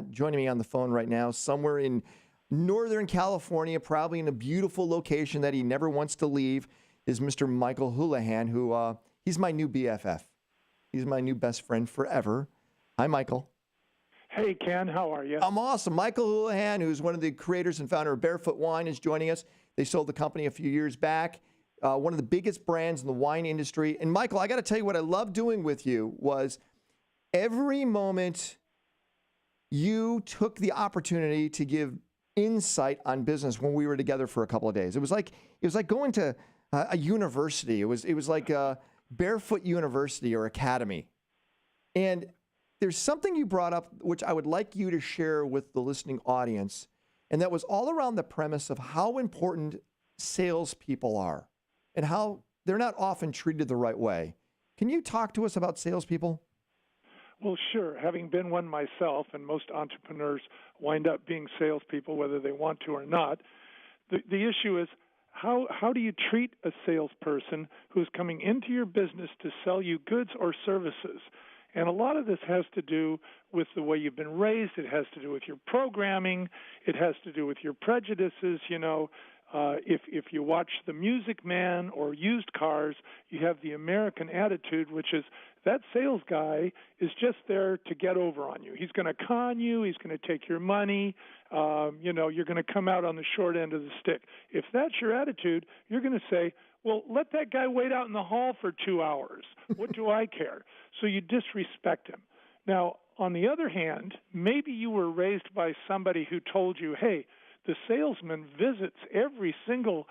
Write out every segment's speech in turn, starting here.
Joining me on the phone right now, somewhere in Northern California, probably in a beautiful location that he never wants to leave, is Mr. Michael Houlihan, who he's my new BFF. He's my new best friend forever. Hi, Michael. Hey, Ken, how are you? I'm awesome. Michael Houlihan, who's one of the creators and founder of Barefoot Wine, is joining us. They sold the company a few years back. One of the biggest brands in the wine industry. And Michael, I got to tell you what I loved doing with you was every moment you took the opportunity to give insight on business when we were together for a couple of days. It was like going to a university. It was like a Barefoot University or Academy. And there's something you brought up which I would like you to share with the listening audience, and that was all around the premise of how important salespeople are and how they're not often treated the right way. Can you talk to us about salespeople? Well, sure. Having been one myself, and most entrepreneurs wind up being salespeople whether they want to or not, the issue is how do you treat a salesperson who's coming into your business to sell you goods or services? And a lot of this has to do with the way you've been raised. It has to do with your programming. It has to do with your prejudices. If you watch The Music Man or Used Cars, you have the American attitude, which is that sales guy is just there to get over on you. He's going to con you. He's going to take your money. You're going to come out on the short end of the stick. If that's your attitude, you're going to say, well, let that guy wait out in the hall for 2 hours. What do I care? So you disrespect him. Now, on the other hand, maybe you were raised by somebody who told you, hey, the salesman visits every single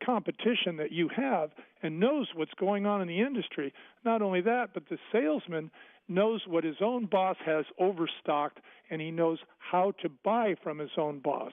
competition that you have and knows what's going on in the industry. Not only that, but the salesman knows what his own boss has overstocked, and he knows how to buy from his own boss.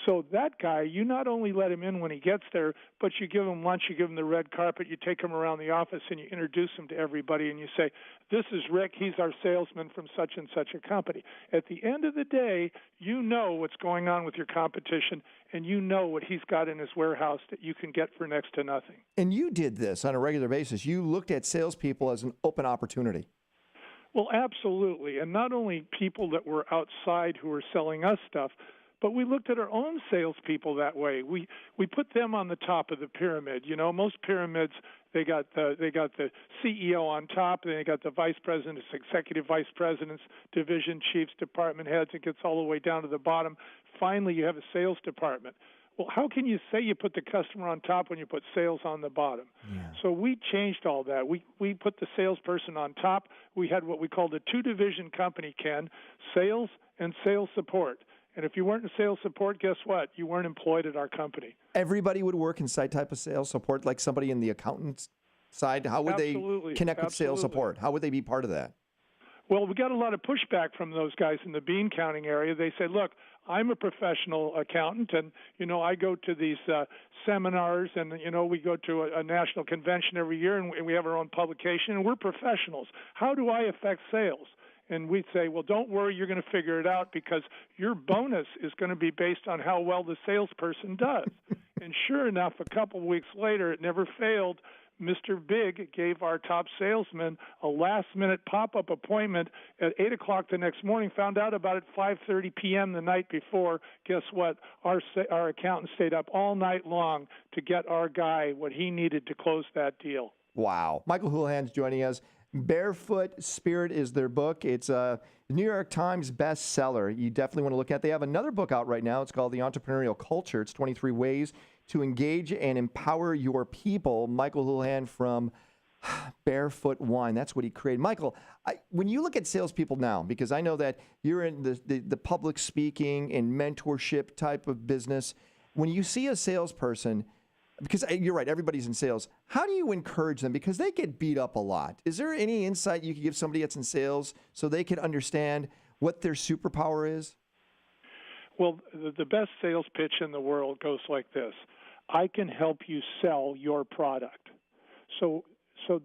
So that guy, you not only let him in when he gets there, but you give him lunch, you give him the red carpet, you take him around the office, and you introduce him to everybody, and you say, this is Rick, he's our salesman from such and such a company. At the end of the day, you know what's going on with your competition, and you know what he's got in his warehouse that you can get for next to nothing. And you did this on a regular basis. You looked at salespeople as an open opportunity. Well, absolutely. And not only people that were outside who were selling us stuff, but we looked at our own salespeople that way. We put them on the top of the pyramid. You know, most pyramids, they got the CEO on top, and they got the vice presidents, executive vice presidents, division chiefs, department heads. It gets all the way down to the bottom. Finally, you have a sales department. Well, how can you say you put the customer on top when you put sales on the bottom? Yeah. So we changed all that. We put the salesperson on top. We had what we called a two-division company, Ken, sales and sales support. And if you weren't in sales support, guess what? You weren't employed at our company. Everybody would work in site type of sales support, like somebody in the accountant's side. How would they connect with sales support? How would they be part of that? Well, we got a lot of pushback from those guys in the bean counting area. They said, look, I'm a professional accountant, and, I go to these seminars, and, we go to a national convention every year, and we have our own publication, and we're professionals. How do I affect sales? And we'd say, well, don't worry, you're going to figure it out because your bonus is going to be based on how well the salesperson does. And sure enough, a couple of weeks later, it never failed. Mr. Big gave our top salesman a last-minute pop-up appointment at 8 o'clock the next morning, found out about it 5:30 p.m. the night before. Guess what? Our accountant stayed up all night long to get our guy what he needed to close that deal. Wow. Michael Houlihan's joining us. Barefoot Spirit is their book. It's a New York Times bestseller. You definitely want to look at it. They have another book out right now. It's called The Entrepreneurial Culture. It's 23 Ways to Engage and Empower Your People. Michael Houlihan from Barefoot Wine. That's what he created. Michael, when you look at salespeople now, because I know that you're in the public speaking and mentorship type of business, when you see a salesperson, because you're right, everybody's in sales. How do you encourage them? Because they get beat up a lot. Is there any insight you could give somebody that's in sales so they can understand what their superpower is? Well, the best sales pitch in the world goes like this. I can help you sell your product. So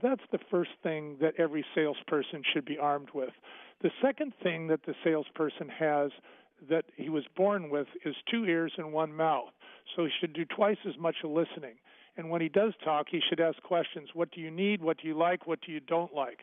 that's the first thing that every salesperson should be armed with. The second thing that the salesperson has that he was born with is 2 ears and 1 mouth. So he should do twice as much listening. And when he does talk, he should ask questions. What do you need? What do you like? What do you don't like?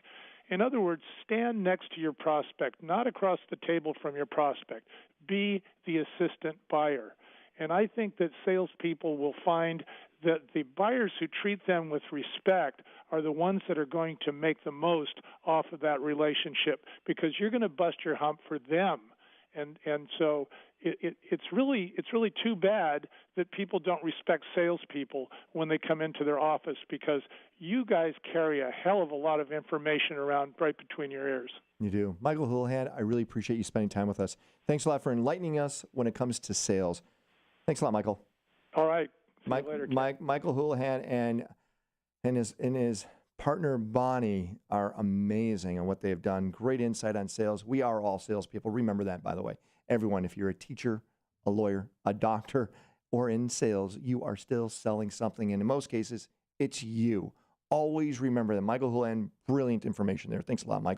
In other words, stand next to your prospect, not across the table from your prospect. Be the assistant buyer. And I think that salespeople will find that the buyers who treat them with respect are the ones that are going to make the most off of that relationship, because you're going to bust your hump for them. And so it's really too bad that people don't respect salespeople when they come into their office, because you guys carry a hell of a lot of information around right between your ears. You do. Michael Houlihan, I really appreciate you spending time with us. Thanks a lot for enlightening us when it comes to sales. Thanks a lot, Michael. All right. See you later, Ken. Michael Houlihan and his partner Bonnie are amazing on what they've done. Great insight on sales. We are all salespeople. Remember that, by the way. Everyone, if you're a teacher, a lawyer, a doctor, or in sales, you are still selling something. And in most cases, it's you. Always remember that. Michael Houlihan, brilliant information there. Thanks a lot, Michael.